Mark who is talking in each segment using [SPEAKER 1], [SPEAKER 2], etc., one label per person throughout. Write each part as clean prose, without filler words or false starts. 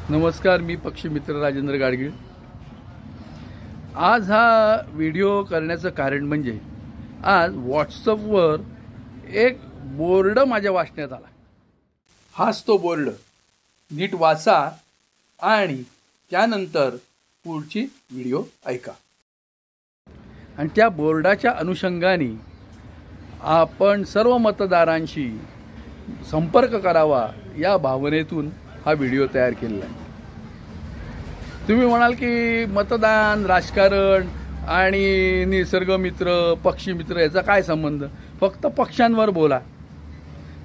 [SPEAKER 1] नमस्कार, मी पक्षी मित्र राजेंद्र गाडगीळ। आज हा व्हिडिओ करण्याचं कारण म्हणजे आज व्हॉट्सअपवर एक बोर्ड माझ्या वाचण्यात आला। हाच तो बोर्ड, नीट वाचा आणि त्यानंतर पुढची व्हिडिओ ऐका। आणि त्या बोर्डाच्या अनुषंगाने आपण सर्व मतदारांशी संपर्क करावा या भावनेतून हा व्हिडिओ तयार केलेला आहे। तुम्ही म्हणाल की मतदान, राजकारण आणि निसर्गमित्र, पक्षीमित्र याचा काय संबंध, फक्त पक्ष्यांवर बोला।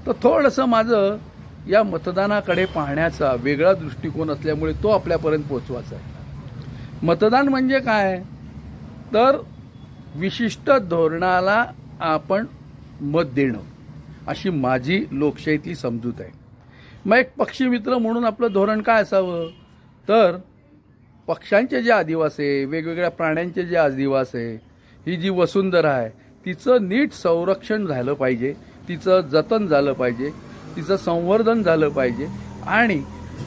[SPEAKER 1] तर थोडंसं माझं या मतदानाकडे पाहण्याचा वेगळा दृष्टिकोन असल्यामुळे तो आपल्यापर्यंत पोहोचवायचा आहे। मतदान म्हणजे काय, तर विशिष्ट धोरणाला आपण मत देणं, अशी माझी लोकशाहीतली समजूत आहे। मग एक पक्षीमित्र म्हणून आपलं धोरण काय असावं, तर पक्ष्यांचे जे अधिवास आहे, वेगवेगळ्या प्राण्यांचे जे अधिवास आहे, ही जी वसुंधरा आहे तिचं नीट संरक्षण झालं पाहिजे, तिचं जतन झालं पाहिजे, तिचं संवर्धन झालं पाहिजे। आणि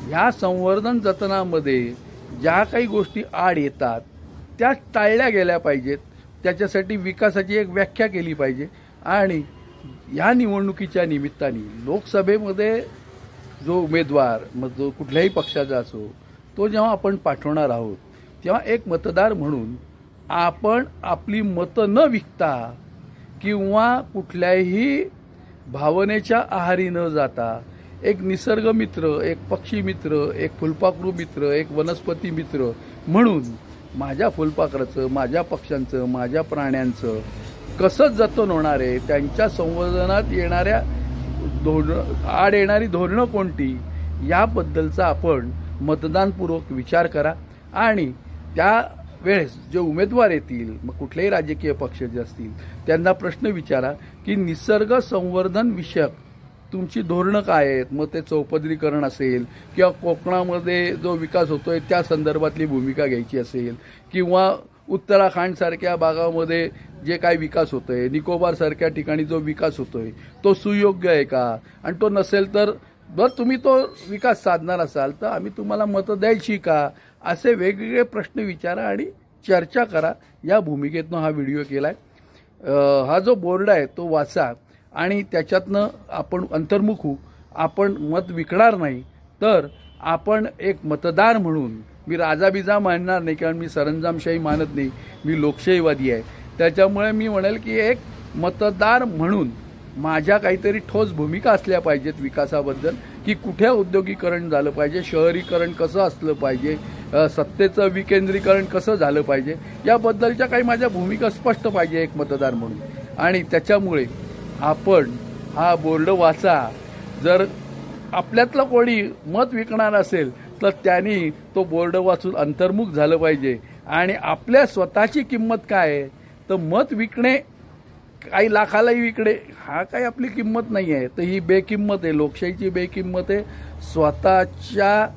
[SPEAKER 1] ह्या संवर्धन जतनामध्ये ज्या काही गोष्टी आड येतात त्या टाळल्या गेल्या पाहिजेत। त्याच्यासाठी विकासाची एक व्याख्या केली पाहिजे। आणि या निवडणुकीच्या निमित्ताने लोकसभेमध्ये जो उमेदवार, मग जो कुठल्याही पक्षाचा असो, तो जेव्हा आपण पाठवणार आहोत तेव्हा एक मतदार म्हणून आपण आपली मतं न विकता किंवा कुठल्याही भावनेच्या आहारी न जाता एक निसर्गमित्र, एक पक्षीमित्र, एक फुलपाखरू मित्र, एक वनस्पती मित्र म्हणून माझ्या फुलपाखराचं, माझ्या पक्ष्यांचं, माझ्या प्राण्यांचं कसं जतन होणार आहे, त्यांच्या संवर्धनात येणाऱ्या आड येणारी धोरणं कोणती, याबद्दलचा आपण मतदानपूर्वक विचार करा। आणि त्या वेळेस जे उमेदवार येतील, मग कुठलेही राजकीय पक्ष जे असतील, त्यांना प्रश्न विचारा की निसर्ग संवर्धन विषयक तुमची धोरणं काय आहेत। मग ते चौपदरीकरण असेल किंवा कोकणामध्ये जो विकास होतोय त्या संदर्भातली भूमिका घ्यायची असेल, किंवा उत्तराखंडसारख्या भागामध्ये जे काही विकास होतोय, निकोबारसारख्या ठिकाणी जो विकास होतोय तो सुयोग्य आहे का, आणि तो नसेल तर जर तुम्ही तो विकास साधणार असाल तर आम्ही तुम्हाला मतं द्यायची का, असे वेगवेगळे प्रश्न विचारा आणि चर्चा करा। या भूमिकेतनं हा व्हिडिओ केलाय। हा जो बोर्ड आहे तो वाचा आणि त्याच्यातनं आपण अंतर्मुख होऊ। आपण मत विकणार नाही, तर आपण एक मतदार म्हणून, मी राजाबिजा मानणार नाही कारण मी सरंजामशाही मानत नाही, मी लोकशाहीवादी आहे। त्याच्यामुळे मी म्हणेल की एक मतदार म्हणून माझ्या काहीतरी ठोस भूमिका असल्या पाहिजेत विकासाबद्दल, की कुठे औद्योगिकरण झालं पाहिजे, शहरीकरण कसं असलं पाहिजे, सत्तेचं विकेंद्रीकरण कसं झालं पाहिजे, याबद्दलच्या काही माझ्या भूमिका स्पष्ट पाहिजे एक मतदार म्हणून। आणि त्याच्यामुळे आपण हा बोर्ड वाचा। जर आपल्यातलं कोणी मत विकणार असेल तर त्यांनी तो बोर्ड वाचून अंतर्मुख झालं पाहिजे। आणि आपल्या स्वतःची किंमत काय आहे, तर मत विकणे, काही लाखालाही विकणे, हा काही आपली किंमत नाही आहे, तर ही बेकिंमत आहे। लोकशाहीची बेकिंमत आहे, स्वतःच्या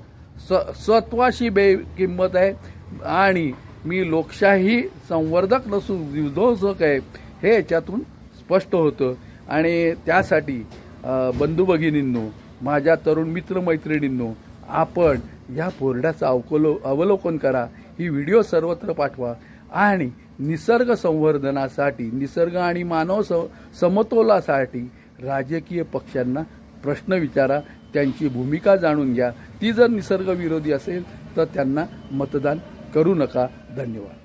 [SPEAKER 1] स्वत्वाशी बेकिंमत आहे। आणि मी लोकशाही संवर्धक नसून विध्वंसक आहे हे याच्यातून स्पष्ट होतं। आणि त्यासाठी बंधू भगिनींनो, माझ्या तरुण मित्रमैत्रिणींनो, आपण या बोर्डाचं अवलोकन करा, ही व्हिडिओ सर्वत्र पाठवा आणि निसर्ग संवर्धनासाठी, निसर्ग आणि मानव समतोलासाठी राजकीय पक्षांना प्रश्न विचारा, त्यांची भूमिका जाणून घ्या। ती जर निसर्गविरोधी असेल तर त्यांना मतदान करू नका। धन्यवाद।